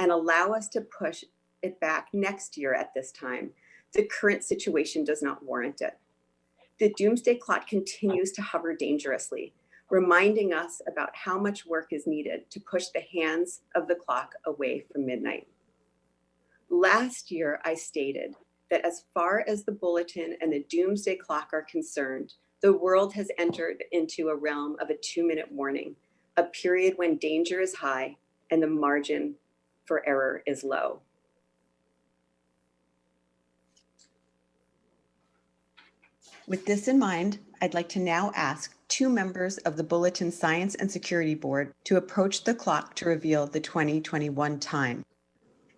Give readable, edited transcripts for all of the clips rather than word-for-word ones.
and allow us to push it back next year at this time, the current situation does not warrant it. The doomsday clock continues to hover dangerously, reminding us about how much work is needed to push the hands of the clock away from midnight. Last year, I stated that as far as the bulletin and the doomsday clock are concerned, the world has entered into a realm of a 2-minute warning, a period when danger is high and the margin for error is low. With this in mind, I'd like to now ask 2 members of the Bulletin Science and Security Board to approach the clock to reveal the 2021 time.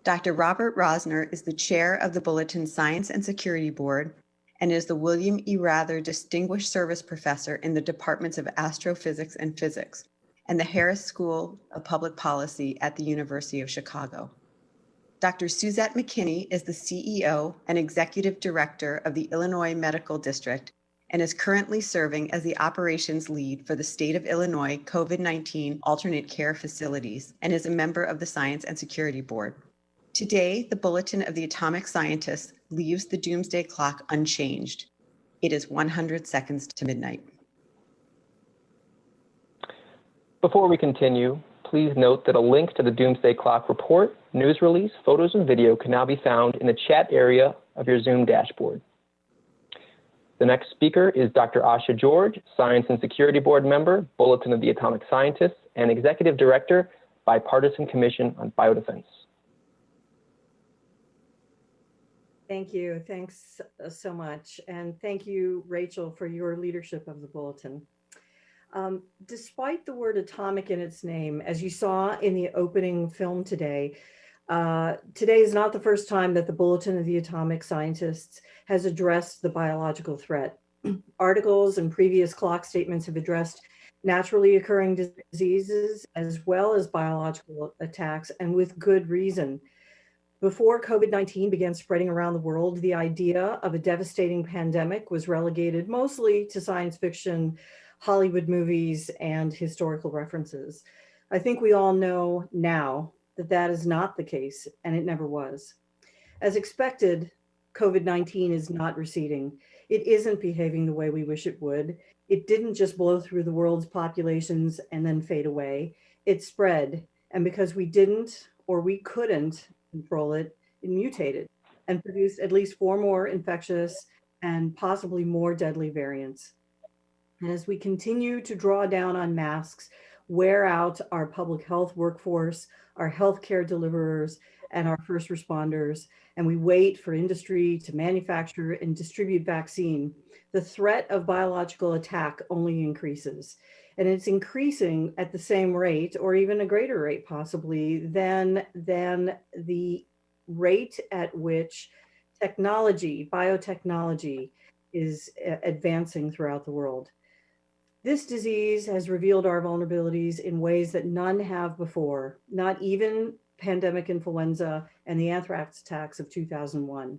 Dr. Robert Rosner is the chair of the Bulletin Science and Security Board and is the William E. Rather Distinguished Service Professor in the Departments of Astrophysics and Physics and the Harris School of Public Policy at the University of Chicago. Dr. Suzette McKinney is the CEO and Executive Director of the Illinois Medical District and is currently serving as the operations lead for the state of Illinois COVID-19 alternate care facilities and is a member of the Science and Security Board. Today, the Bulletin of the Atomic Scientists leaves the doomsday clock unchanged. It is 100 seconds to midnight. Before we continue, please note that a link to the Doomsday Clock report, news release, photos, and video can now be found in the chat area of your Zoom dashboard. The next speaker is Dr. Asha George, Science and Security Board member, Bulletin of the Atomic Scientists, and Executive Director, Bipartisan Commission on Biodefense. Thank you. Thanks so much. And thank you, Rachel, for your leadership of the Bulletin. Despite the word atomic in its name, as you saw in the opening film today, today is not the first time that the Bulletin of the Atomic Scientists has addressed the biological threat. Articles and previous clock statements have addressed naturally occurring diseases as well as biological attacks, and with good reason. Before COVID-19 began spreading around the world, the idea of a devastating pandemic was relegated mostly to science fiction, Hollywood movies, and historical references. I think we all know now that that is not the case, and it never was. As expected, COVID-19 is not receding. It isn't behaving the way we wish it would. It didn't just blow through the world's populations and then fade away. It spread, and because we didn't or we couldn't control it, it mutated and produced at least 4 more infectious and possibly more deadly variants. And as we continue to draw down on masks, wear out our public health workforce, our healthcare deliverers, and our first responders, and we wait for industry to manufacture and distribute vaccine, the threat of biological attack only increases. And it's increasing at the same rate, or even a greater rate possibly, than the rate at which technology, biotechnology, is advancing throughout the world. This disease has revealed our vulnerabilities in ways that none have before, not even pandemic influenza and the anthrax attacks of 2001.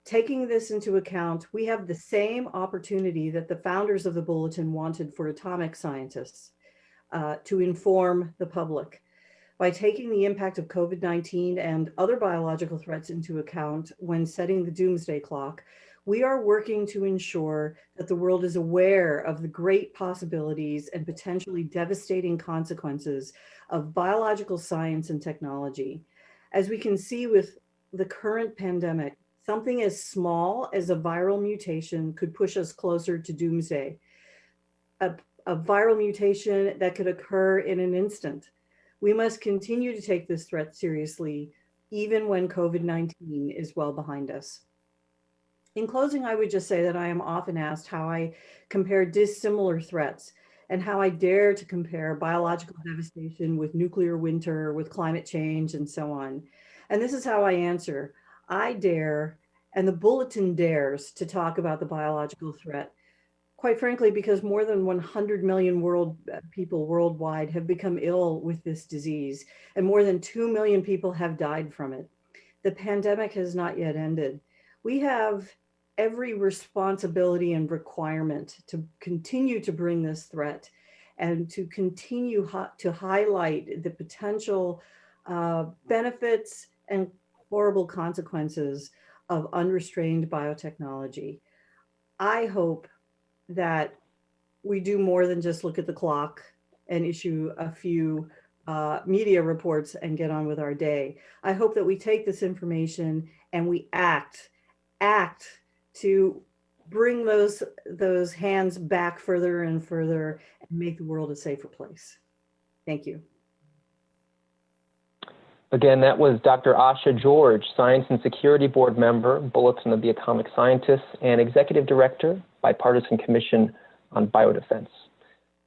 Taking this into account, we have the same opportunity that the founders of the Bulletin wanted for atomic scientists to inform the public. By taking the impact of COVID-19 and other biological threats into account when setting the doomsday clock, we are working to ensure that the world is aware of the great possibilities and potentially devastating consequences of biological science and technology. As we can see with the current pandemic, something as small as a viral mutation could push us closer to doomsday. A viral mutation that could occur in an instant. We must continue to take this threat seriously, even when COVID-19 is well behind us. In closing, I would just say that I am often asked how I compare dissimilar threats and how I dare to compare biological devastation with nuclear winter, with climate change, and so on. And this is how I answer. I dare, and the Bulletin dares, to talk about the biological threat. Quite frankly, because more than 100 million people worldwide have become ill with this disease, and more than 2 million people have died from it. The pandemic has not yet ended. We have every responsibility and requirement to continue to bring this threat and to continue to highlight the potential benefits and horrible consequences of unrestrained biotechnology. I hope that we do more than just look at the clock and issue a few media reports and get on with our day. I hope that we take this information and we act to bring those hands back further and further and make the world a safer place. Thank you. Again, that was Dr. Asha George, Science and Security Board member, Bulletin of the Atomic Scientists, and Executive Director, Bipartisan Commission on Biodefense.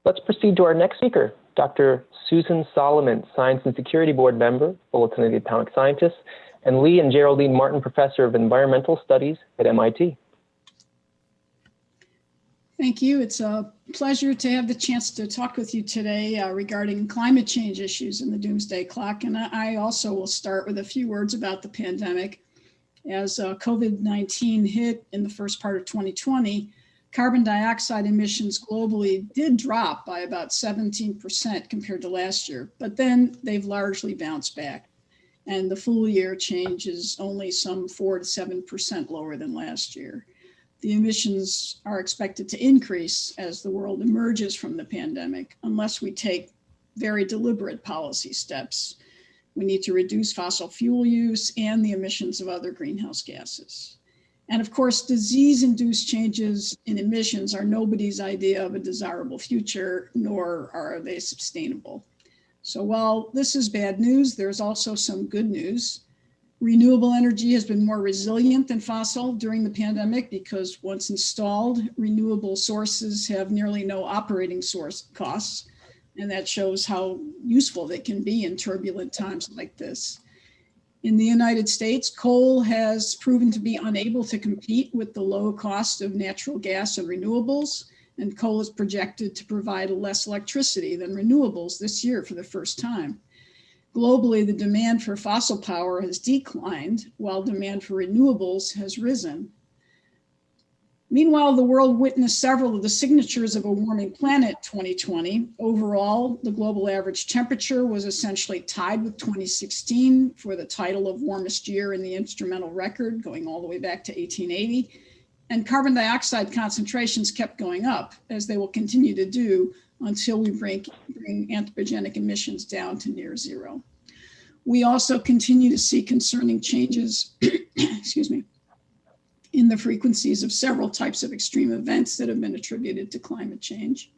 Let's proceed to our next speaker, Dr. Susan Solomon, Science and Security Board member, Bulletin of the Atomic Scientists, and Lee and Geraldine Martin Professor of Environmental Studies at MIT. Thank you. It's a pleasure to have the chance to talk with you today regarding climate change issues in the Doomsday Clock. And I also will start with a few words about the pandemic. As COVID-19 hit in the first part of 2020, carbon dioxide emissions globally did drop by about 17% compared to last year, but then they've largely bounced back. And the full year change is only some 4 to 7% lower than last year. The emissions are expected to increase as the world emerges from the pandemic, unless we take very deliberate policy steps. We need to reduce fossil fuel use and the emissions of other greenhouse gases. And of course, disease-induced changes in emissions are nobody's idea of a desirable future, nor are they sustainable. So while this is bad news, there's also some good news. Renewable energy has been more resilient than fossil during the pandemic because once installed, renewable sources have nearly no operating source costs. And that shows how useful they can be in turbulent times like this. In the United States, coal has proven to be unable to compete with the low cost of natural gas and renewables, and coal is projected to provide less electricity than renewables this year for the first time. Globally, the demand for fossil power has declined while demand for renewables has risen. Meanwhile, the world witnessed several of the signatures of a warming planet 2020. Overall, the global average temperature was essentially tied with 2016 for the title of warmest year in the instrumental record, going all the way back to 1880. And carbon dioxide concentrations kept going up, as they will continue to do until we bring anthropogenic emissions down to near zero. We also continue to see concerning changes, excuse me, in the frequencies of several types of extreme events that have been attributed to climate change.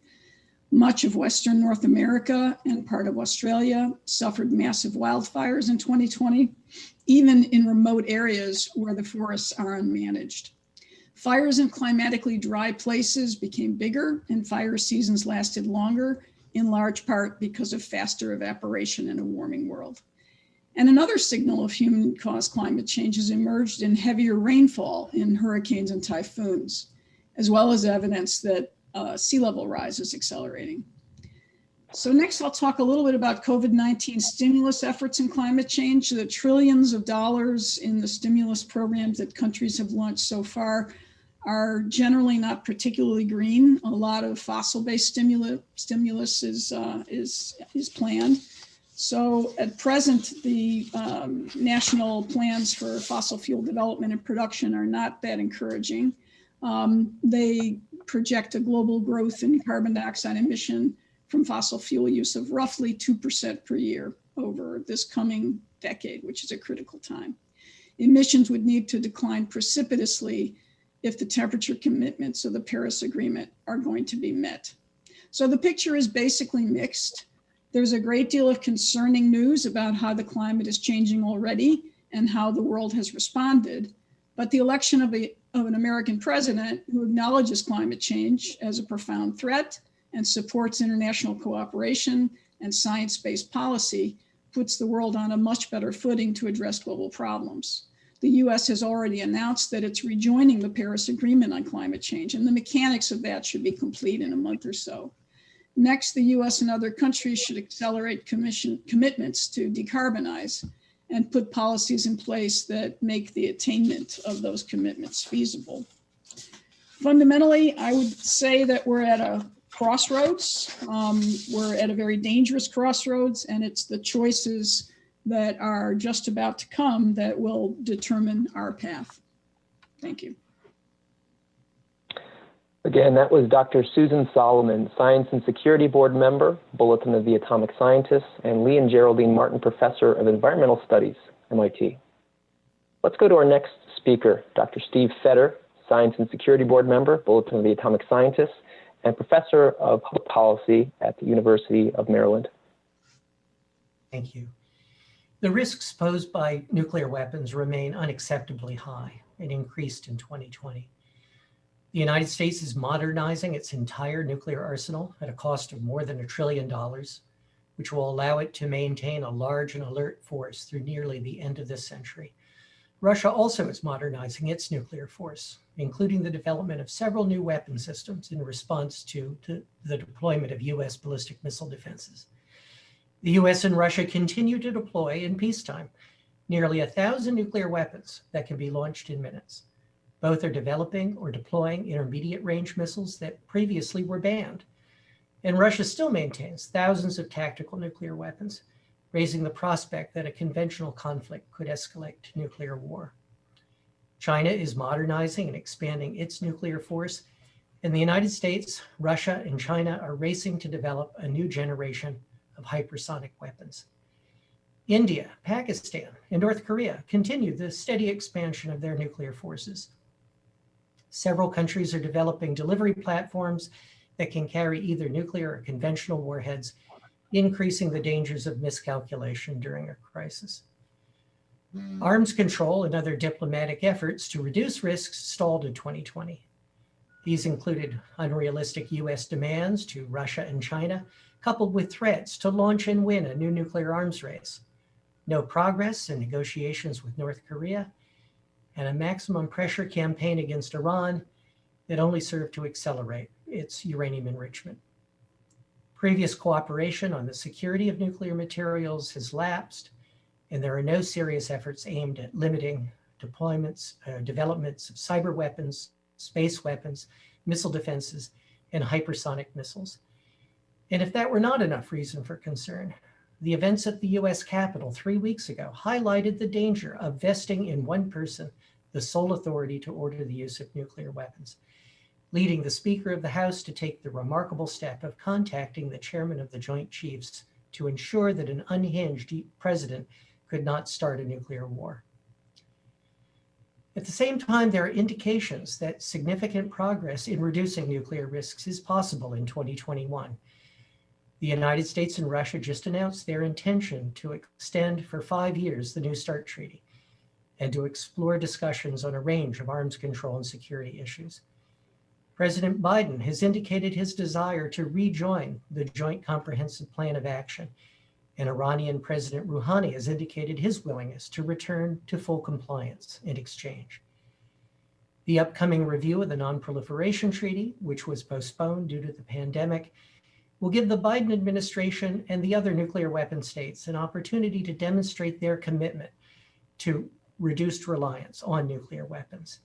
Much of Western North America and part of Australia suffered massive wildfires in 2020, even in remote areas where the forests are unmanaged. Fires in climatically dry places became bigger and fire seasons lasted longer, in large part because of faster evaporation in a warming world. And another signal of human-caused climate change has emerged in heavier rainfall in hurricanes and typhoons, as well as evidence that sea level rise is accelerating. So next, I'll talk a little bit about COVID-19 stimulus efforts in climate change. The trillions of dollars in the stimulus programs that countries have launched so far are generally not particularly green. A lot of fossil-based stimulus is planned. So at present, the national plans for fossil fuel development and production are not that encouraging. They project a global growth in carbon dioxide emission from fossil fuel use of roughly 2% per year over this coming decade, which is a critical time. Emissions would need to decline precipitously if the temperature commitments of the Paris Agreement are going to be met. So the picture is basically mixed. There's a great deal of concerning news about how the climate is changing already and how the world has responded. But the election of an American president who acknowledges climate change as a profound threat and supports international cooperation and science-based policy puts the world on a much better footing to address global problems. The US has already announced that it's rejoining the Paris Agreement on climate change, and the mechanics of that should be complete in a month or so. Next, the US and other countries should accelerate commitments to decarbonize and put policies in place that make the attainment of those commitments feasible. Fundamentally, I would say that we're at a crossroads. We're at a very dangerous crossroads, and it's the choices that are just about to come that will determine our path. Thank you. Again, that was Dr. Susan Solomon, Science and Security Board member, Bulletin of the Atomic Scientists, and Lee and Geraldine Martin, Professor of Environmental Studies, MIT. Let's go to our next speaker, Dr. Steve Fetter, Science and Security Board member, Bulletin of the Atomic Scientists, and Professor of Public Policy at the University of Maryland. Thank you. The risks posed by nuclear weapons remain unacceptably high and increased in 2020. The United States is modernizing its entire nuclear arsenal at a cost of more than $1 trillion, which will allow it to maintain a large and alert force through nearly the end of this century. Russia also is modernizing its nuclear force, including the development of several new weapon systems in response to the deployment of US ballistic missile defenses. The US and Russia continue to deploy in peacetime nearly 1,000 nuclear weapons that can be launched in minutes. Both are developing or deploying intermediate range missiles that previously were banned. And Russia still maintains thousands of tactical nuclear weapons, raising the prospect that a conventional conflict could escalate to nuclear war. China is modernizing and expanding its nuclear force, and the United States, Russia, and China are racing to develop a new generation of hypersonic weapons. India, Pakistan, and North Korea continue the steady expansion of their nuclear forces. Several countries are developing delivery platforms that can carry either nuclear or conventional warheads, increasing the dangers of miscalculation during a crisis. Arms control and other diplomatic efforts to reduce risks stalled in 2020. These included unrealistic US demands to Russia and China, coupled with threats to launch and win a new nuclear arms race, no progress in negotiations with North Korea, and a maximum pressure campaign against Iran that only served to accelerate its uranium enrichment. Previous cooperation on the security of nuclear materials has lapsed, and there are no serious efforts aimed at limiting developments of cyber weapons, space weapons, missile defenses, and hypersonic missiles. And if that were not enough reason for concern, the events at the US Capitol 3 weeks ago highlighted the danger of vesting in one person the sole authority to order the use of nuclear weapons, leading the Speaker of the House to take the remarkable step of contacting the chairman of the Joint Chiefs to ensure that an unhinged president could not start a nuclear war. At the same time, there are indications that significant progress in reducing nuclear risks is possible in 2021. The United States and Russia just announced their intention to extend for 5 years the New START Treaty and to explore discussions on a range of arms control and security issues. President Biden has indicated his desire to rejoin the Joint Comprehensive Plan of Action, and Iranian President Rouhani has indicated his willingness to return to full compliance in exchange. The upcoming review of the Non-Proliferation Treaty, which was postponed due to the pandemic, will give the Biden administration and the other nuclear weapon states an opportunity to demonstrate their commitment to reduced reliance on nuclear weapons.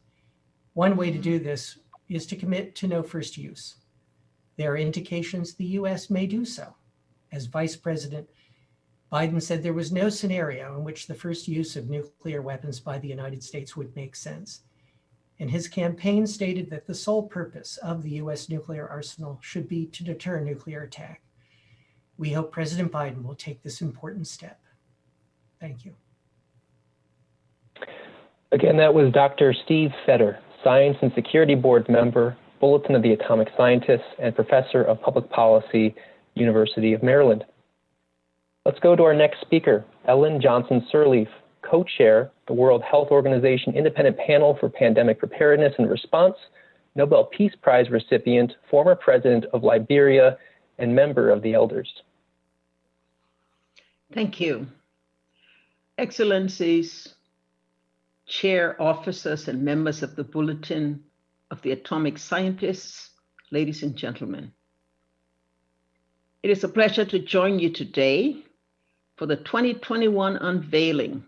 One way to do this is to commit to no first use. There are indications the US may do so. As Vice President Biden said there was no scenario in which the first use of nuclear weapons by the United States would make sense. And his campaign stated that the sole purpose of the US nuclear arsenal should be to deter nuclear attack. We hope President Biden will take this important step. Thank you. Again, that was Dr. Steve Fetter, Science and Security Board member, Bulletin of the Atomic Scientists, and Professor of Public Policy, University of Maryland. Let's go to our next speaker, Ellen Johnson-Sirleaf, co-chair, the World Health Organization Independent Panel for Pandemic Preparedness and Response, Nobel Peace Prize recipient, former president of Liberia, and member of the Elders. Thank you. Excellencies, chair officers and members of the Bulletin of the Atomic Scientists, ladies and gentlemen. It is a pleasure to join you today for the 2021 unveiling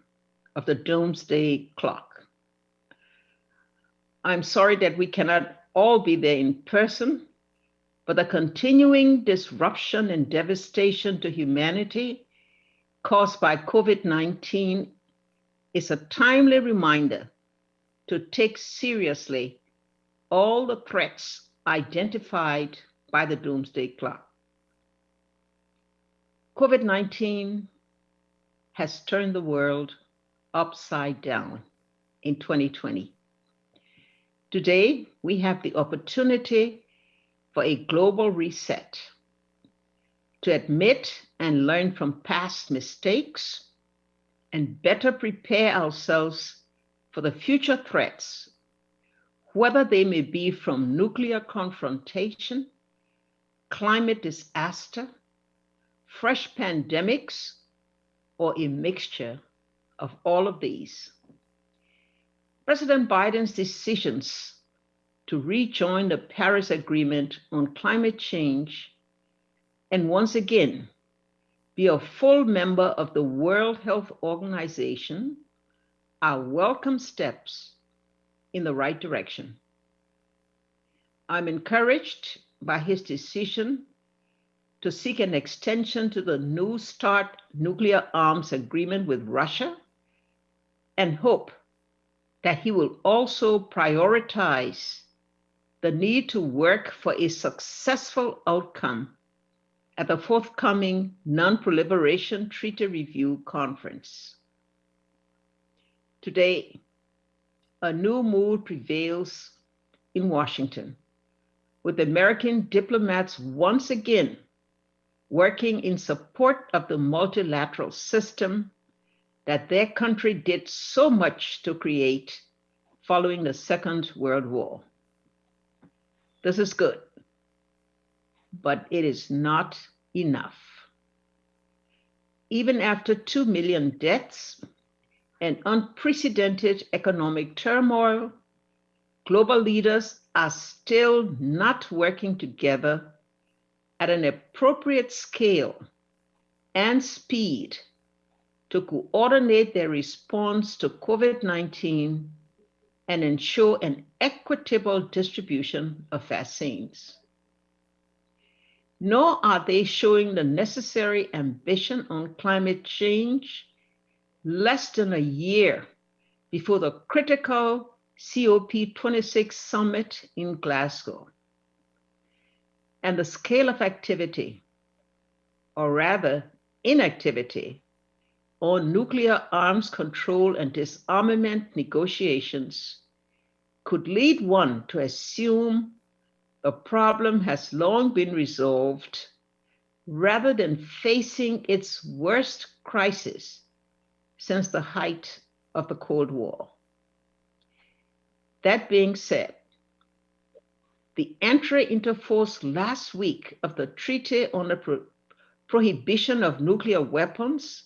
of the Doomsday Clock. I'm sorry that we cannot all be there in person, but the continuing disruption and devastation to humanity caused by COVID-19 is a timely reminder to take seriously all the threats identified by the Doomsday Clock. COVID-19 has turned the world upside down in 2020. Today, we have the opportunity for a global reset, to admit and learn from past mistakes and better prepare ourselves for the future threats, whether they may be from nuclear confrontation, climate disaster, fresh pandemics, or a mixture of all of these. President Biden's decisions to rejoin the Paris Agreement on climate change and once again be a full member of the World Health Organization are welcome steps in the right direction. I'm encouraged by his decision to seek an extension to the New START nuclear arms agreement with Russia and hope that he will also prioritize the need to work for a successful outcome at the forthcoming Non-Proliferation Treaty Review Conference. Today, a new mood prevails in Washington, with American diplomats once again working in support of the multilateral system that their country did so much to create following the Second World War. This is good, but it is not enough. Even after 2 million deaths and unprecedented economic turmoil, global leaders are still not working together at an appropriate scale and speed to coordinate their response to COVID-19 and ensure an equitable distribution of vaccines. Nor are they showing the necessary ambition on climate change less than a year before the critical COP26 summit in Glasgow. And the scale of activity, or rather inactivity, on nuclear arms control and disarmament negotiations could lead one to assume the problem has long been resolved rather than facing its worst crisis since the height of the Cold War. That being said, the entry into force last week of the Treaty on the Prohibition of Nuclear Weapons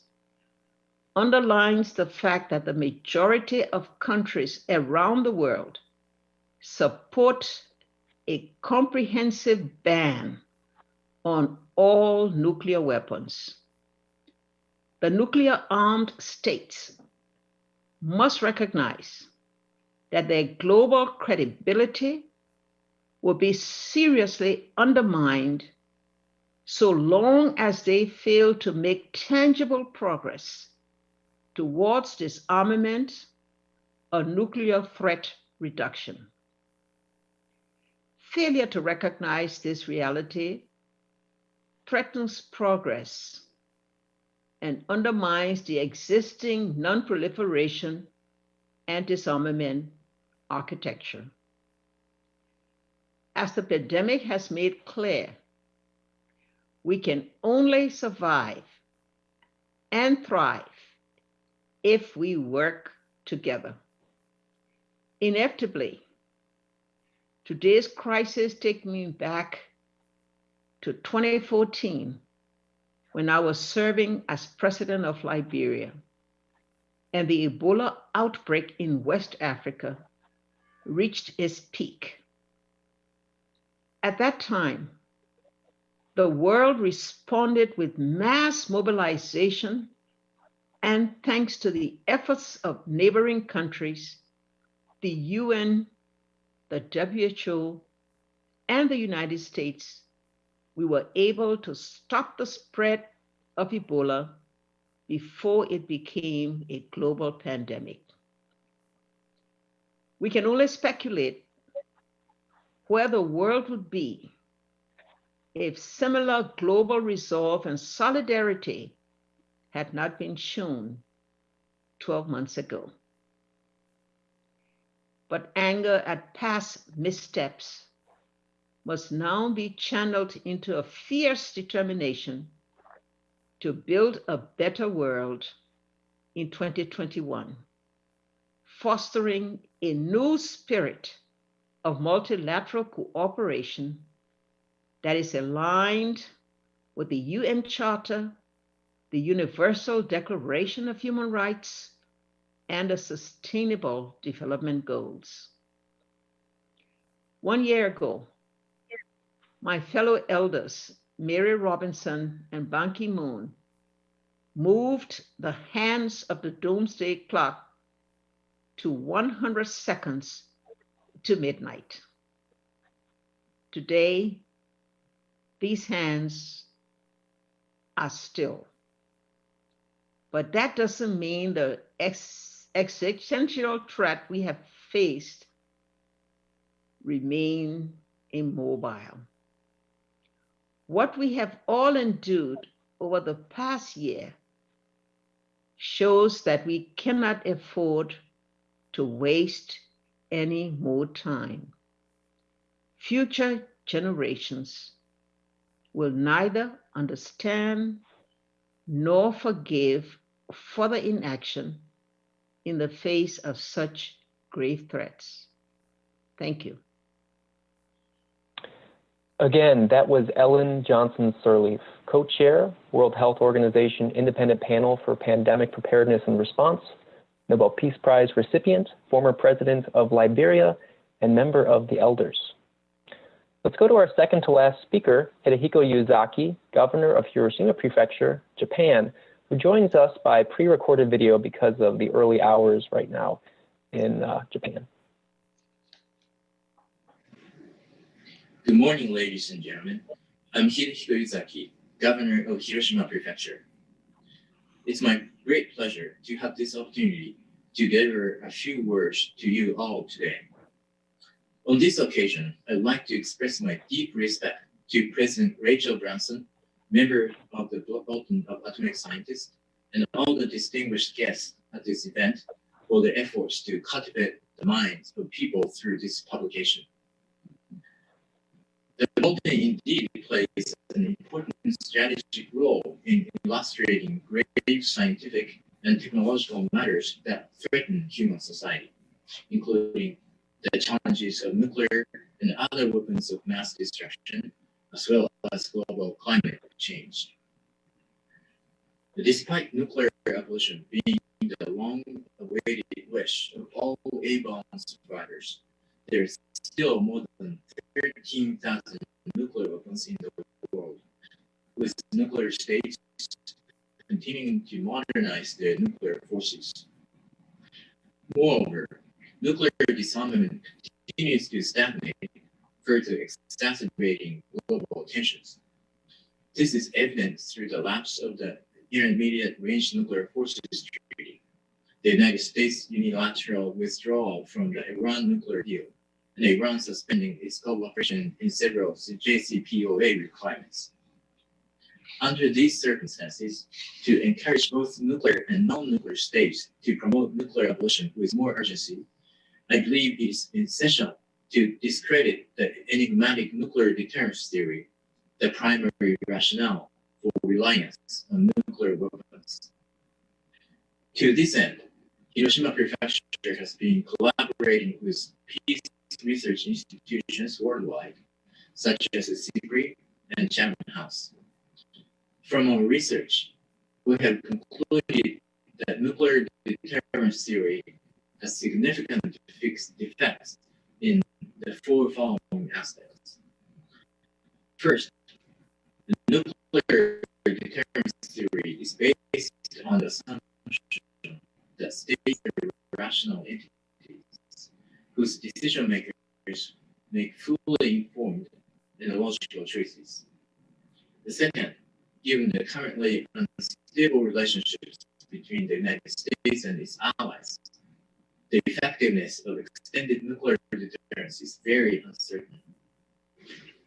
underlines the fact that the majority of countries around the world support a comprehensive ban on all nuclear weapons. The nuclear-armed states must recognize that their global credibility will be seriously undermined so long as they fail to make tangible progress towards disarmament or nuclear threat reduction. Failure to recognize this reality threatens progress and undermines the existing non-proliferation and disarmament architecture. As the pandemic has made clear, we can only survive and thrive if we work together. Inevitably, today's crisis takes me back to 2014 when I was serving as president of Liberia and the Ebola outbreak in West Africa reached its peak. At that time, the world responded with mass mobilization, and thanks to the efforts of neighboring countries, the UN, the WHO, and the United States, we were able to stop the spread of Ebola before it became a global pandemic. We can only speculate where the world would be if similar global resolve and solidarity had not been shown 12 months ago. But anger at past missteps must now be channeled into a fierce determination to build a better world in 2021, fostering a new spirit of multilateral cooperation that is aligned with the UN Charter, the Universal Declaration of Human Rights, and the Sustainable Development Goals. 1 year ago, my fellow elders, Mary Robinson and Ban Ki-moon, moved the hands of the Doomsday Clock to 100 seconds to midnight. Today, these hands are still. But that doesn't mean the existential threat we have faced remain immobile. What we have all endured over the past year shows that we cannot afford to waste any more time. Future generations will neither understand nor forgive further inaction in the face of such grave threats. Thank you. Again, that was Ellen Johnson-Sirleaf, co-chair, World Health Organization Independent Panel for Pandemic Preparedness and Response, Nobel Peace Prize recipient, former president of Liberia, and member of the Elders. Let's go to our second to last speaker, Hidehiko Yuzaki, governor of Hiroshima Prefecture, Japan, who joins us by pre-recorded video because of the early hours right now in Japan. Good morning, ladies and gentlemen. I'm Hidehiko Yuzaki, governor of Hiroshima Prefecture. It's my great pleasure to have this opportunity to deliver a few words to you all today. On this occasion, I'd like to express my deep respect to President Rachel Branson, member of the Bulletin of Atomic Scientists, and all the distinguished guests at this event for their efforts to cultivate the minds of people through this publication. The Bulletin indeed plays an important strategic role in illustrating grave scientific and technological matters that threaten human society, including the challenges of nuclear and other weapons of mass destruction, as well as global climate change. Despite nuclear abolition being the long-awaited wish of all A-bomb survivors, there's still more than 13,000 nuclear weapons in the world, with nuclear states continuing to modernize their nuclear forces. Moreover, nuclear disarmament continues to stagnate, further exacerbating global tensions. This is evident through the lapse of the Intermediate Range Nuclear Forces Treaty, the United States' unilateral withdrawal from the Iran nuclear deal, and Iran suspending its cooperation in several JCPOA requirements. Under these circumstances, to encourage both nuclear and non-nuclear states to promote nuclear abolition with more urgency, I believe it is essential to discredit the enigmatic nuclear deterrence theory, the primary rationale for reliance on nuclear weapons. To this end, Hiroshima Prefecture has been collaborating with peace research institutions worldwide, such as the SIPRI and Chatham House. From our research, we have concluded that nuclear deterrence theory has significant defects in the four following aspects. First, the nuclear deterrence theory is based on the assumption that states are rational entities whose decision makers make fully informed and logical choices. The second, given the currently unstable relationships between the United States and its allies, the effectiveness of extended nuclear deterrence is very uncertain.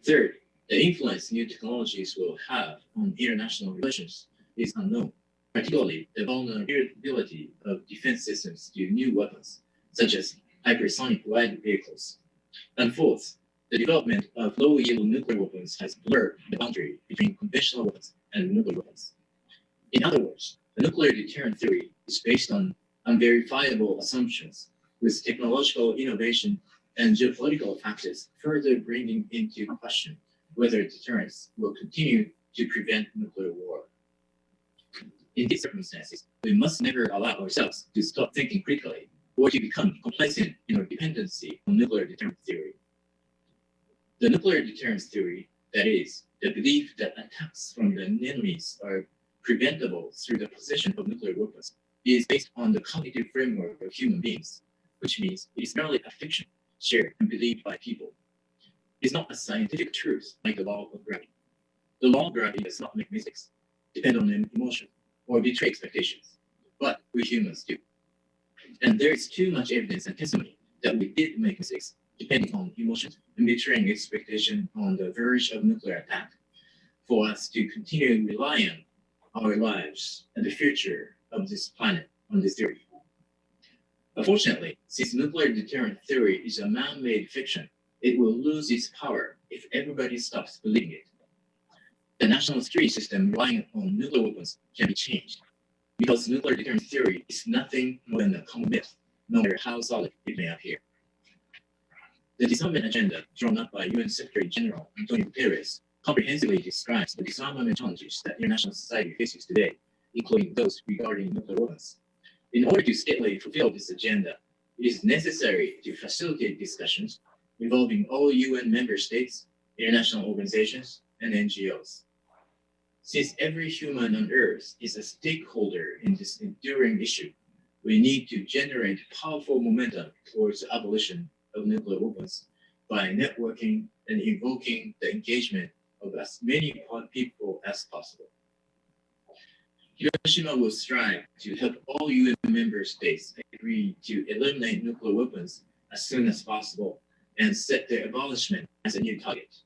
Third, the influence new technologies will have on international relations is unknown, particularly the vulnerability of defense systems to new weapons, such as hypersonic glide vehicles. And fourth, the development of low-yield nuclear weapons has blurred the boundary between conventional weapons and nuclear weapons. In other words, the nuclear deterrent theory is based on unverifiable assumptions, with technological innovation and geopolitical factors further bringing into question whether deterrence will continue to prevent nuclear war. In these circumstances, we must never allow ourselves to stop thinking critically or to become complacent in our dependency on nuclear deterrence theory. The nuclear deterrence theory, that is, the belief that attacks from the enemies are preventable through the possession of nuclear weapons, is based on the cognitive framework of human beings, which means it is merely a fiction shared and believed by people. It is not a scientific truth like the law of gravity. The law of gravity does not make mistakes, depend on an emotion, or betray expectations, but we humans do. And there is too much evidence and testimony that we did make mistakes, depending on emotions and betraying expectation on the verge of nuclear attack, for us to continue relying on our lives and the future of this planet on this theory. Unfortunately, since nuclear deterrent theory is a man-made fiction, it will lose its power if everybody stops believing it. The national security system relying on nuclear weapons can be changed, because nuclear deterrent theory is nothing more than a common myth, no matter how solid it may appear. The disarmament agenda drawn up by UN Secretary General Antonio Guterres comprehensively describes the disarmament challenges that international society faces today, including those regarding nuclear weapons. In order to steadily fulfill this agenda, it is necessary to facilitate discussions involving all UN member states, international organizations, and NGOs. Since every human on Earth is a stakeholder in this enduring issue, we need to generate powerful momentum towards the abolition of nuclear weapons by networking and invoking the engagement of as many people as possible. Hiroshima will strive to help all UN member states agree to eliminate nuclear weapons as soon as possible and set their abolishment as a new target.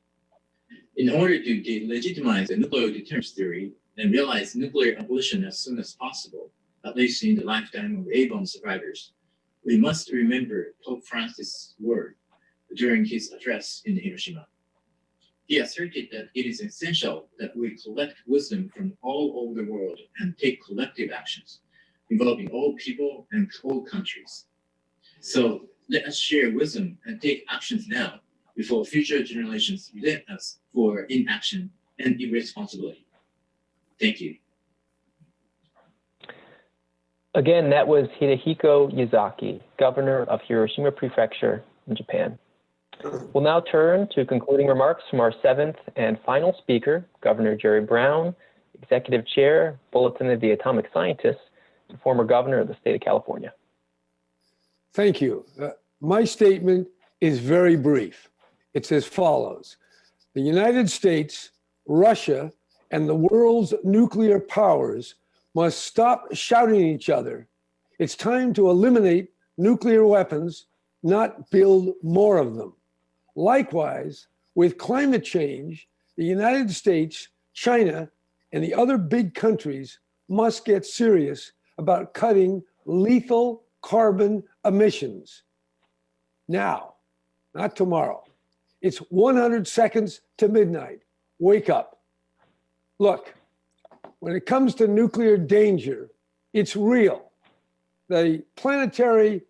In order to delegitimize the nuclear deterrence theory and realize nuclear abolition as soon as possible, at least in the lifetime of A-bomb survivors, we must remember Pope Francis' word during his address in Hiroshima. He asserted that it is essential that we collect wisdom from all over the world and take collective actions involving all people and all countries. So let us share wisdom and take actions now before future generations resent us for inaction and irresponsibility. Thank you. Again, that was Hidehiko Yazaki, governor of Hiroshima Prefecture in Japan. We'll now turn to concluding remarks from our seventh and final speaker, Governor Jerry Brown, Executive Chair, Bulletin of the Atomic Scientists, and former governor of the state of California. Thank you. My statement is very brief. It's as follows. The United States, Russia, and the world's nuclear powers must stop shouting at each other. It's time to eliminate nuclear weapons, not build more of them. Likewise, with climate change, the United States, China, and the other big countries must get serious about cutting lethal carbon emissions. Now, not tomorrow. It's 100 seconds to midnight. Wake up. Look, when it comes to nuclear danger, it's real. The planetary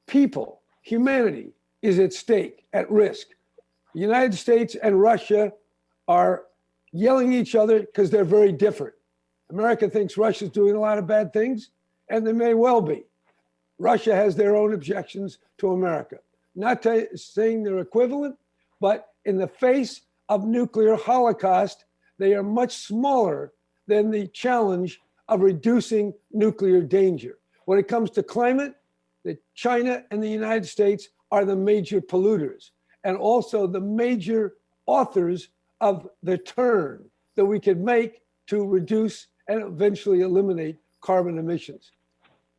people, humanity, is at stake, at risk. The United States and Russia are yelling at each other because they're very different. America thinks Russia's doing a lot of bad things, and they may well be. Russia has their own objections to America. Not saying they're equivalent, but in the face of nuclear holocaust, they are much smaller than the challenge of reducing nuclear danger. When it comes to climate, China and the United States are the major polluters and also the major authors of the turn that we could make to reduce and eventually eliminate carbon emissions.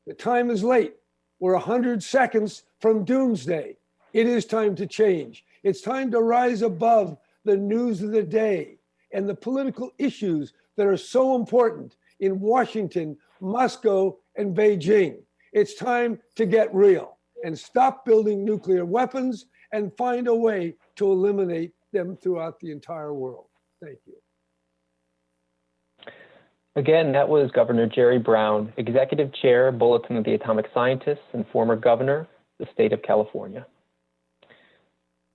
The time is late. We're 100 seconds from doomsday. It is time to change. It's time to rise above the news of the day and the political issues that are so important in Washington, Moscow, and Beijing. It's time to get real and stop building nuclear weapons and find a way to eliminate them throughout the entire world. Thank you. Again, that was Governor Jerry Brown, Executive Chair, Bulletin of the Atomic Scientists, and former Governor of the state of California.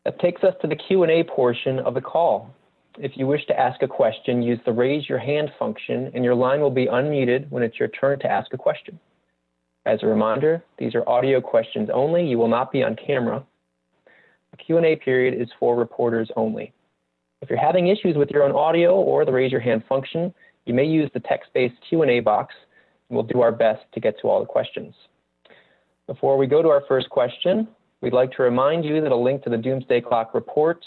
That takes us to the Q&A portion of the call. If you wish to ask a question, use the raise your hand function and your line will be unmuted when it's your turn to ask a question. As a reminder, these are audio questions only. You will not be on camera. The Q&A period is for reporters only. If you're having issues with your own audio or the raise your hand function, you may use the text-based Q&A box, and we'll do our best to get to all the questions. Before we go to our first question, we'd like to remind you that a link to the Doomsday Clock report,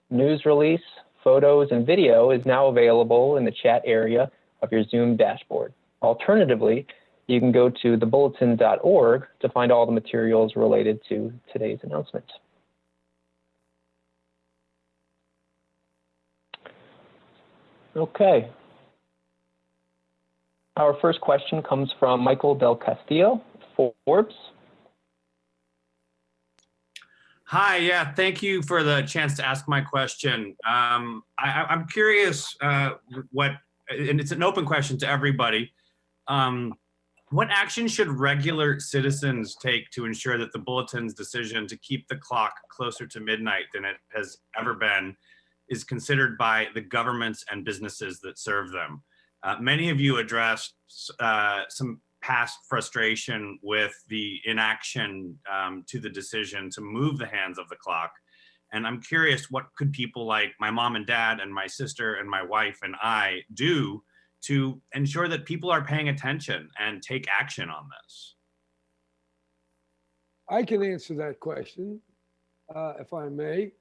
news release, photos, and video is now available in the chat area of your Zoom dashboard. Alternatively, you can go to thebulletin.org to find all the materials related to today's announcement. Okay. Our first question comes from Michael Del Castillo, Forbes. Hi, yeah, thank you for the chance to ask my question. I'm curious and it's an open question to everybody. What action should regular citizens take to ensure that the Bulletin's decision to keep the clock closer to midnight than it has ever been is considered by the governments and businesses that serve them? Many of you addressed some past frustration with the inaction to the decision to move the hands of the clock. And I'm curious, what could people like my mom and dad and my sister and my wife and I do to ensure that people are paying attention and take action on this? I can answer that question, if I may.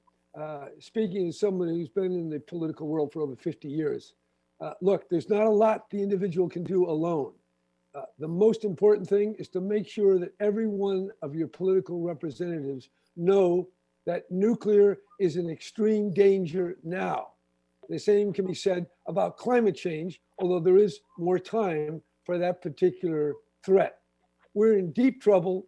Speaking as someone who's been in the political world for over 50 years, look, there's not a lot the individual can do alone. The most important thing is to make sure that every one of your political representatives know that nuclear is an extreme danger now. The same can be said about climate change, although there is more time for that particular threat. We're in deep trouble.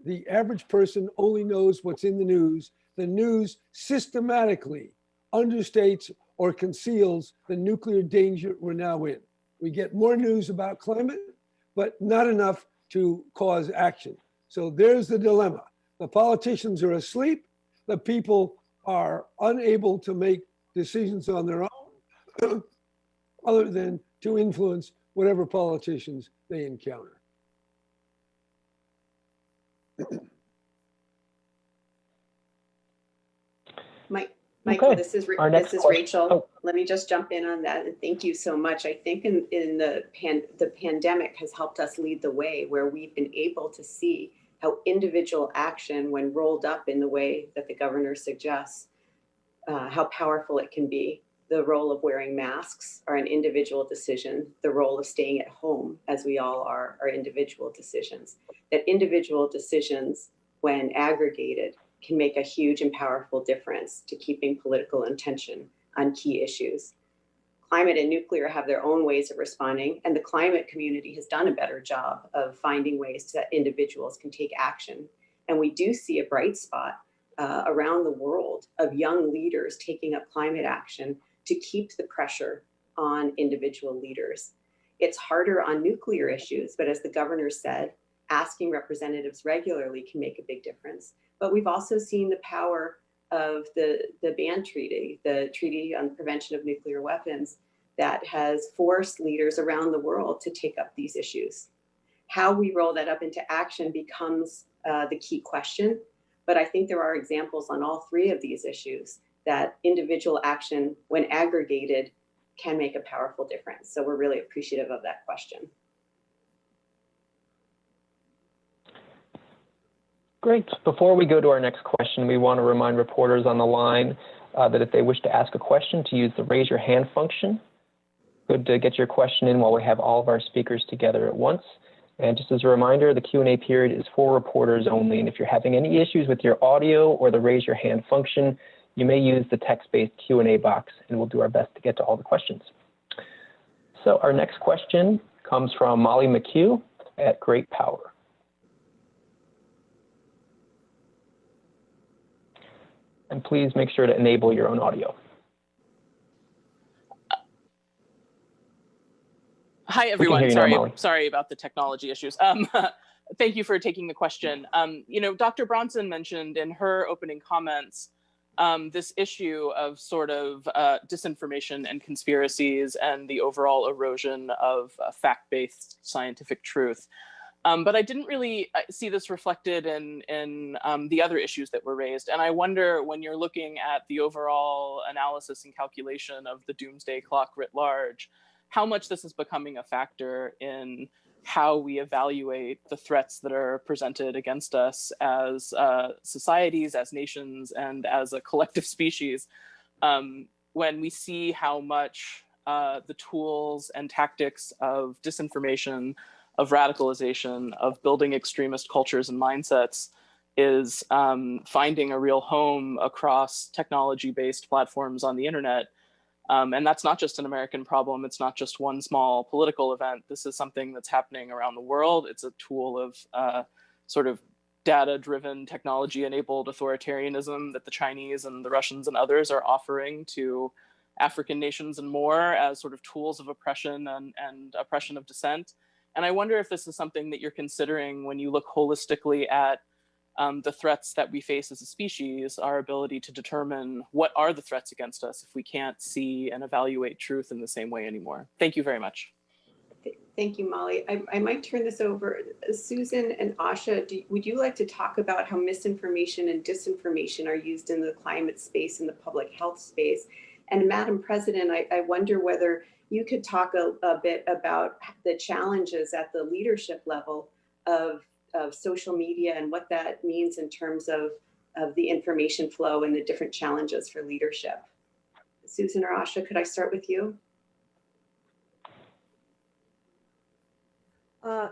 The average person only knows what's in the news. The news systematically understates or conceals the nuclear danger we're now in. We get more news about climate, but not enough to cause action. So there's the dilemma. The politicians are asleep. The people are unable to make decisions on their own other than to influence whatever politicians they encounter. Michael, Okay. this is question. Rachel. Oh. Let me just jump in on that, and thank you so much. I think in the pandemic has helped us lead the way, where we've been able to see how individual action, when rolled up in the way that the governor suggests, how powerful it can be. The role of wearing masks are an individual decision. The role of staying at home, as we all are individual decisions. That individual decisions, when aggregated, can make a huge and powerful difference to keeping political intention on key issues. Climate and nuclear have their own ways of responding, and the climate community has done a better job of finding ways that individuals can take action. And we do see a bright spot around the world of young leaders taking up climate action to keep the pressure on individual leaders. It's harder on nuclear issues, but as the governor said, asking representatives regularly can make a big difference. But we've also seen the power of the ban treaty, the Treaty on Prevention of Nuclear Weapons, that has forced leaders around the world to take up these issues. How we roll that up into action becomes the key question. But I think there are examples on all three of these issues that individual action, when aggregated, can make a powerful difference. So we're really appreciative of that question. Great. Before we go to our next question, we want to remind reporters on the line that if they wish to ask a question, to use the raise your hand function. Good to get your question in while we have all of our speakers together at once. And just as a reminder, the Q&A period is for reporters only. And if you're having any issues with your audio or the raise your hand function, you may use the text-based Q&A box, and we'll do our best to get to all the questions. So our next question comes from Molly McHugh at Great Power. And please make sure to enable your own audio. Hi, everyone. Now, sorry about the technology issues. Thank you for taking the question. You know, Dr. Bronson mentioned in her opening comments this issue of sort of disinformation and conspiracies and the overall erosion of fact-based scientific truth. But I didn't really see this reflected in the other issues that were raised. And I wonder, when you're looking at the overall analysis and calculation of the Doomsday Clock writ large, how much this is becoming a factor in how we evaluate the threats that are presented against us as societies, as nations, and as a collective species, when we see how much the tools and tactics of disinformation, of radicalization, of building extremist cultures and mindsets is finding a real home across technology-based platforms on the internet. And that's not just an American problem. It's not just one small political event. This is something that's happening around the world. It's a tool of sort of data-driven, technology-enabled authoritarianism that the Chinese and the Russians and others are offering to African nations and more as sort of tools of oppression and oppression of dissent. And I wonder if this is something that you're considering when you look holistically at the threats that we face as a species, our ability to determine what are the threats against us if we can't see and evaluate truth in the same way anymore. Thank you very much. Thank you, Molly. I might turn this over. Susan and Asha, would you like to talk about how misinformation and disinformation are used in the climate space and the public health space? And Madam President, I wonder whether you could talk a bit about the challenges at the leadership level of social media and what that means in terms of the information flow and the different challenges for leadership. Susan or Asha, could I start with you?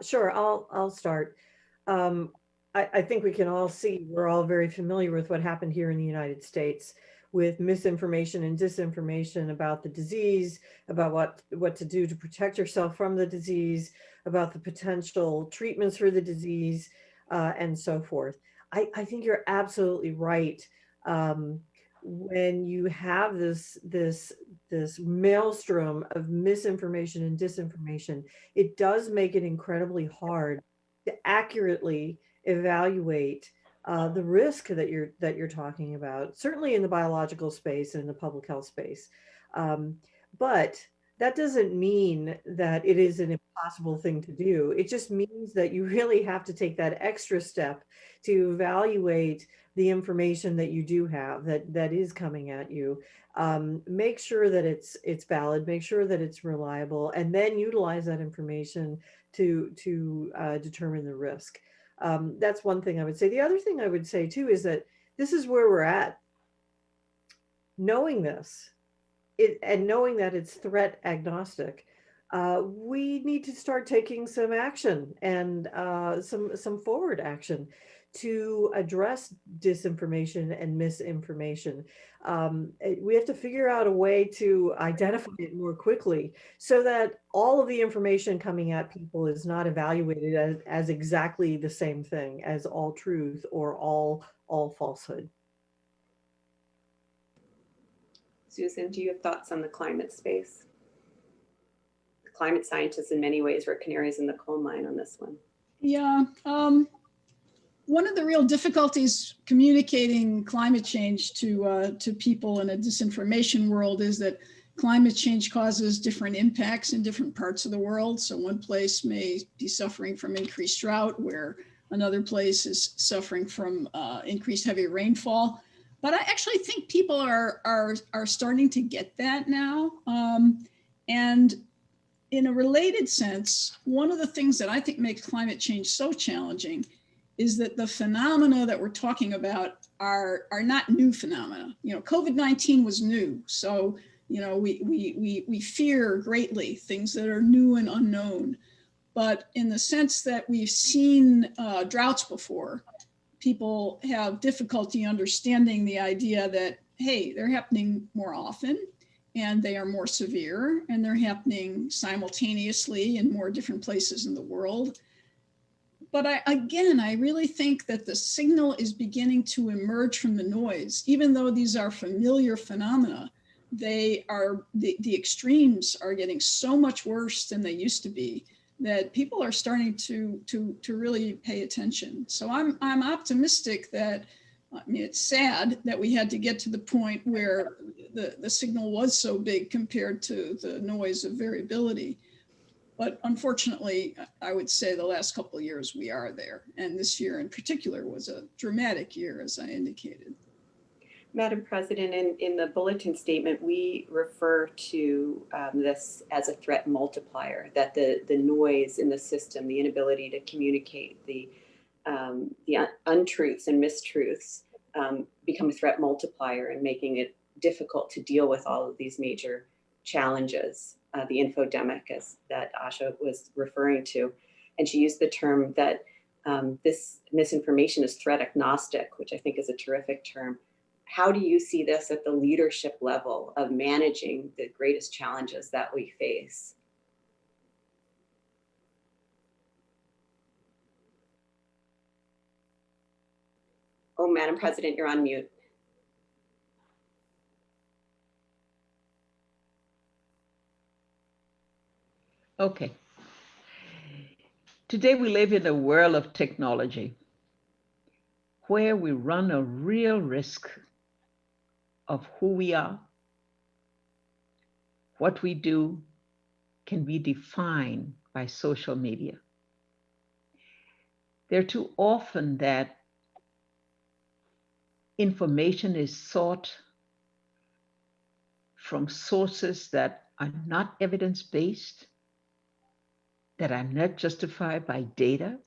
Sure, I'll start. I think we can all see, we're all very familiar with what happened here in the United States with misinformation and disinformation about the disease, about what to do to protect yourself from the disease, about the potential treatments for the disease, and so forth. I think you're absolutely right. When you have this maelstrom of misinformation and disinformation, it does make it incredibly hard to accurately evaluate the risk that you're talking about, certainly in the biological space and in the public health space. But that doesn't mean that it is an impossible thing to do. It just means that you really have to take that extra step to evaluate the information that you do have that is coming at you. Make sure that it's valid, make sure that it's reliable, and then utilize that information to determine the risk. That's one thing I would say. The other thing I would say too is that this is where we're at. Knowing this, and knowing that it's threat agnostic, we need to start taking some action and some forward action to address disinformation and misinformation. We have to figure out a way to identify it more quickly so that all of the information coming at people is not evaluated as exactly the same thing as all truth or all falsehood. Susan, do you have thoughts on the climate space? The climate scientists in many ways were canaries in the coal mine on this one. Yeah. One of the real difficulties communicating climate change to people in a disinformation world is that climate change causes different impacts in different parts of the world. So one place may be suffering from increased drought, where another place is suffering from increased heavy rainfall. But I actually think people are starting to get that now. And in a related sense, one of the things that I think makes climate change so challenging is that the phenomena that we're talking about are not new phenomena. You know, COVID-19 was new. So We fear greatly things that are new and unknown. But in the sense that we've seen droughts before, people have difficulty understanding the idea that, hey, they're happening more often and they are more severe and they're happening simultaneously in more different places in the world. But I really think that the signal is beginning to emerge from the noise. Even though these are familiar phenomena, the extremes are getting so much worse than they used to be that people are starting to really pay attention. So I'm optimistic that, I mean, it's sad that we had to get to the point where the signal was so big compared to the noise of variability. But unfortunately, I would say the last couple of years we are there. And this year in particular was a dramatic year, as I indicated. Madam President, in the bulletin statement, we refer to this as a threat multiplier, that the noise in the system, the inability to communicate, the untruths and mistruths become a threat multiplier and making it difficult to deal with all of these major challenges, the infodemic as that Asha was referring to. And she used the term that this misinformation is threat agnostic, which I think is a terrific term. How do you see this at the leadership level of managing the greatest challenges that we face? Oh, Madam President, you're on mute. Okay. Today we live in a world of technology where we run a real risk of who we are, what we do can be defined by social media. There are too often that information is sought from sources that are not evidence-based, that are not justified by data,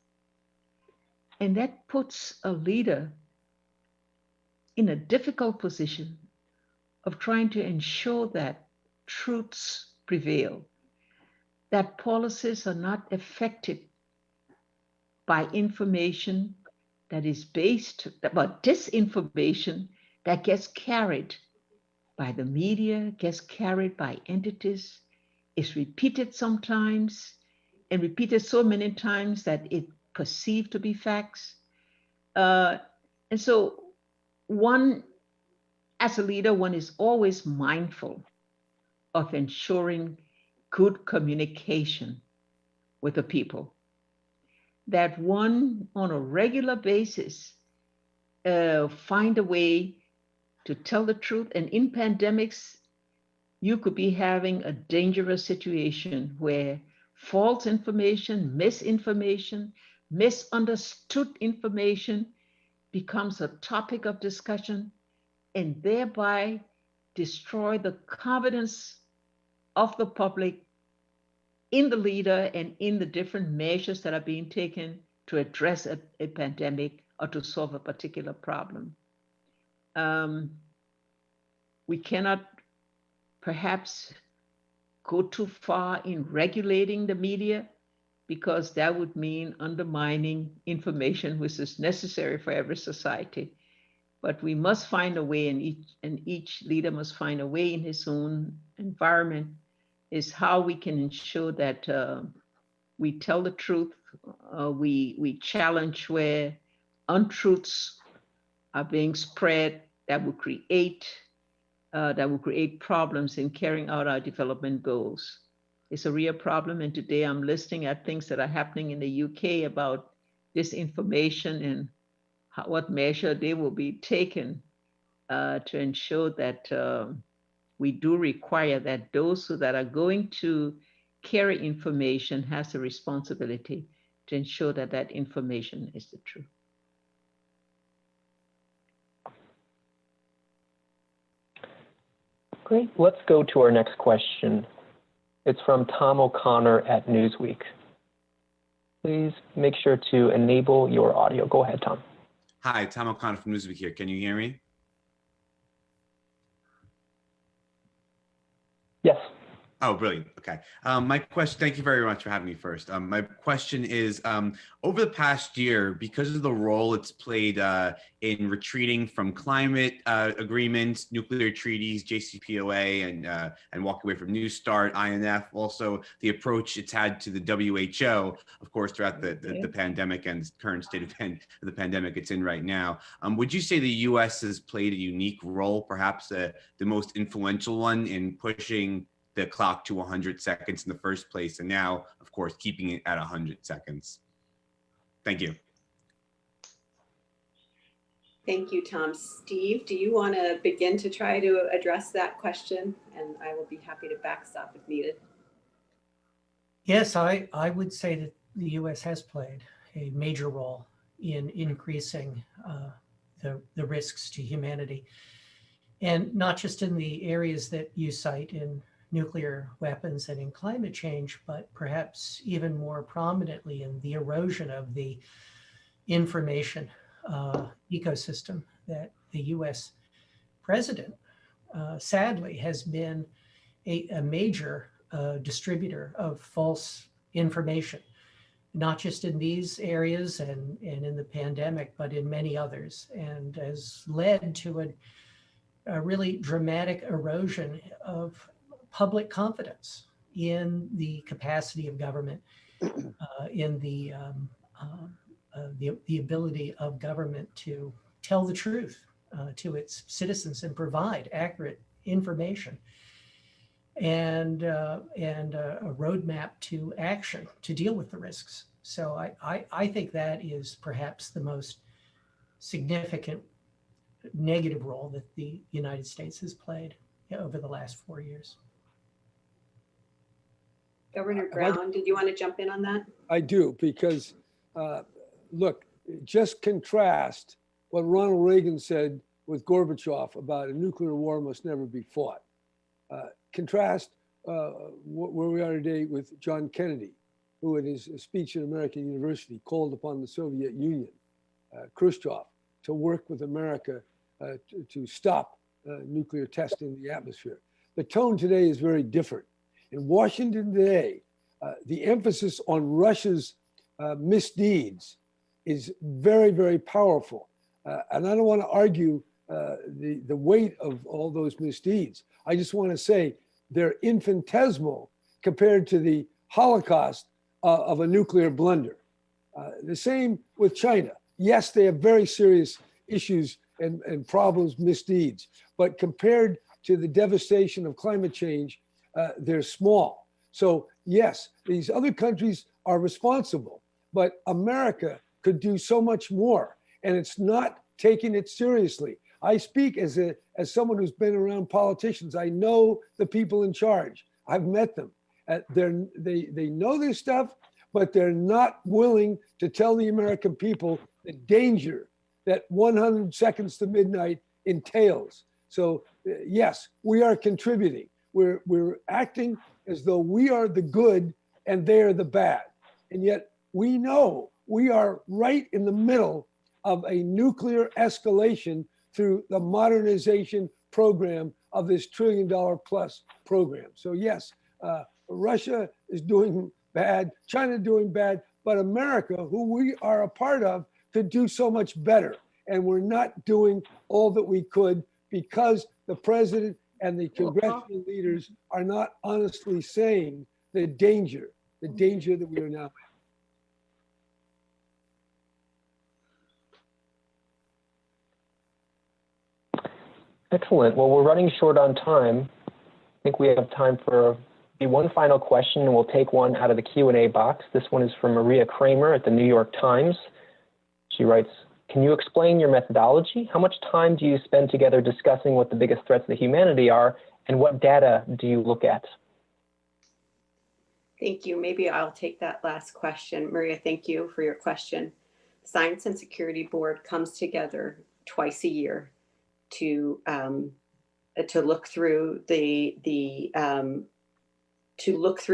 and that puts a leader in a difficult position of trying to ensure that truths prevail, that policies are not affected by information that is based, about disinformation that gets carried by the media, gets carried by entities, is repeated sometimes, and repeated so many times that it's perceived to be facts. And so as a leader, one is always mindful of ensuring good communication with the people. That one, on a regular basis, find a way to tell the truth. And in pandemics, you could be having a dangerous situation where false information, misinformation, misunderstood information becomes a topic of discussion and thereby destroy the confidence of the public in the leader and in the different measures that are being taken to address a pandemic or to solve a particular problem. We cannot perhaps go too far in regulating the media, because that would mean undermining information which is necessary for every society. But we must find a way, and each leader must find a way in his own environment, is how we can ensure that we tell the truth, we challenge where untruths are being spread that will create problems in carrying out our development goals. It's a real problem, and today I'm listening at things that are happening in the UK about disinformation and what measure they will be taken to ensure that we do require that those that are going to carry information has a responsibility to ensure that that information is the truth. Great. Let's go to our next question. It's from Tom O'Connor at Newsweek. Please make sure to enable your audio. Go ahead, Tom. Hi, Tom O'Connor from Newsweek here. Can you hear me? Oh, brilliant. Okay. My question, thank you very much for having me first. My question is, over the past year, because of the role it's played in retreating from climate agreements, nuclear treaties, JCPOA, and walking away from New START, INF, also the approach it's had to the WHO, of course, throughout the pandemic and current state of the pandemic it's in right now. Would you say the US has played a unique role, perhaps the most influential one in pushing the clock to 100 seconds in the first place, and now, of course, keeping it at 100 seconds? Thank you. Thank you, Tom. Steve, do you want to begin to try to address that question? And I will be happy to backstop if needed. Yes, I would say that the US has played a major role in increasing the risks to humanity. And not just in the areas that you cite in nuclear weapons and in climate change, but perhaps even more prominently in the erosion of the information ecosystem that the US president, sadly, has been a major distributor of false information, not just in these areas and in the pandemic, but in many others, and has led to a really dramatic erosion of public confidence in the capacity of government, in the ability of government to tell the truth to its citizens and provide accurate information, and a roadmap to action to deal with the risks. So I think that is perhaps the most significant negative role that the United States has played over the last 4 years. Governor Brown, did you want to jump in on that? I do, because look, just contrast what Ronald Reagan said with Gorbachev about a nuclear war must never be fought. Contrast where we are today with John Kennedy, who in his speech at American University called upon the Soviet Union, Khrushchev, to work with America to stop nuclear testing in the atmosphere. The tone today is very different. In Washington today, the emphasis on Russia's misdeeds is very, very powerful. And I don't want to argue the weight of all those misdeeds. I just want to say they're infinitesimal compared to the Holocaust of a nuclear blunder. The same with China. Yes, they have very serious issues and problems, misdeeds, but compared to the devastation of climate change, they're small. So yes, these other countries are responsible, but America could do so much more, and it's not taking it seriously. I speak as someone who's been around politicians. I know the people in charge. I've met them. They know this stuff, but they're not willing to tell the American people the danger that 100 seconds to midnight entails. So yes, we are contributing. We're acting as though we are the good and they are the bad. And yet we know we are right in the middle of a nuclear escalation through the modernization program of this $1 trillion plus program. So yes, Russia is doing bad, China doing bad, but America, who we are a part of, could do so much better. And we're not doing all that we could because the president and the congressional leaders are not honestly saying the danger that we are now in. Excellent. Well, we're running short on time. I think we have time for one final question, and we'll take one out of the Q&A box. This one is from Maria Kramer at the New York Times. She writes, can you explain your methodology? How much time do you spend together discussing what the biggest threats to humanity are, and what data do you look at? Thank you. Maybe I'll take that last question. Maria, thank you for your question. Science and Security Board comes together twice a year to look through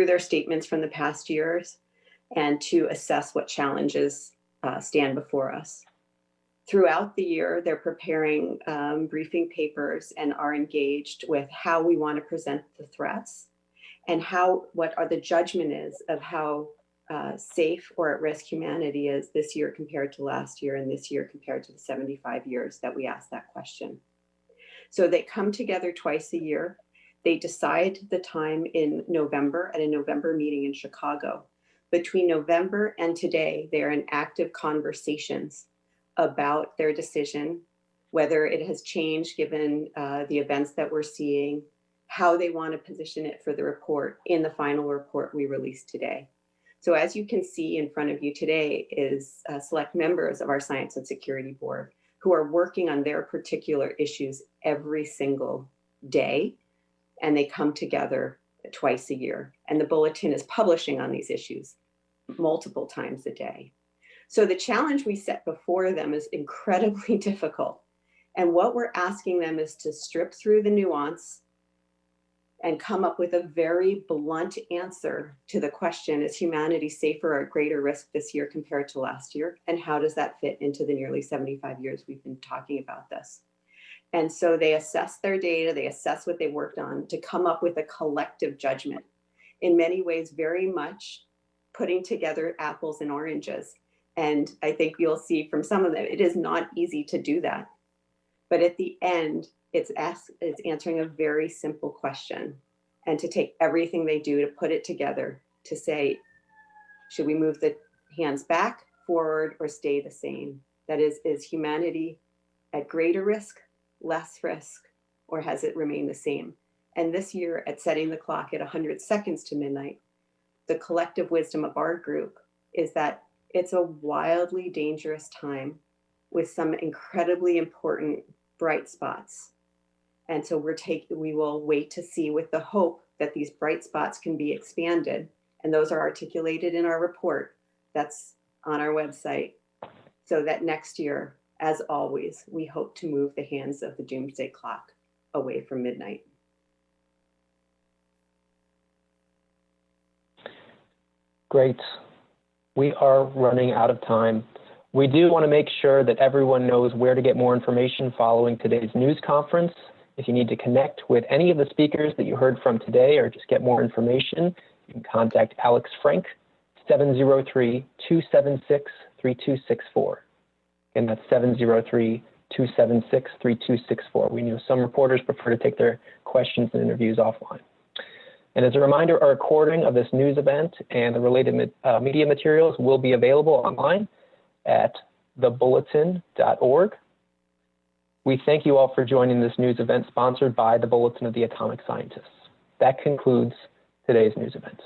their statements from the past years and to assess what challenges stand before us. Throughout the year, they're preparing briefing papers and are engaged with how we want to present the threats and what are the judgment is of how safe or at risk humanity is this year compared to last year, and this year compared to the 75 years that we asked that question. So they come together twice a year. They decide the time in November at a November meeting in Chicago. Between November and today, they are in active conversations about their decision, whether it has changed given the events that we're seeing, how they want to position it for the report in the final report we released today. So as you can see in front of you today is select members of our Science and Security Board who are working on their particular issues every single day, and they come together twice a year. And the Bulletin is publishing on these issues multiple times a day. So the challenge we set before them is incredibly difficult. And what we're asking them is to strip through the nuance and come up with a very blunt answer to the question, is humanity safer or at greater risk this year compared to last year? And how does that fit into the nearly 75 years we've been talking about this? And so they assess their data, they assess what they worked on to come up with a collective judgment. In many ways, very much putting together apples and oranges. And I think you'll see from some of them, it is not easy to do that. But at the end, it's answering a very simple question, and to take everything they do to put it together to say, should we move the hands back, forward, or stay the same? That is humanity at greater risk, less risk, or has it remained the same? And this year, at setting the clock at 100 seconds to midnight, the collective wisdom of our group is that it's a wildly dangerous time with some incredibly important bright spots. And so we will wait to see, with the hope that these bright spots can be expanded. And those are articulated in our report that's on our website. So that next year, as always, we hope to move the hands of the doomsday clock away from midnight. Great. We are running out of time. We do want to make sure that everyone knows where to get more information following today's news conference. If you need to connect with any of the speakers that you heard from today or just get more information, you can contact Alex Frank, 703-276-3264. And that's 703-276-3264. We know some reporters prefer to take their questions and interviews offline. And as a reminder, a recording of this news event and the related media materials will be available online at thebulletin.org. We thank you all for joining this news event sponsored by the Bulletin of the Atomic Scientists. That concludes today's news event.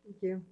Thank you.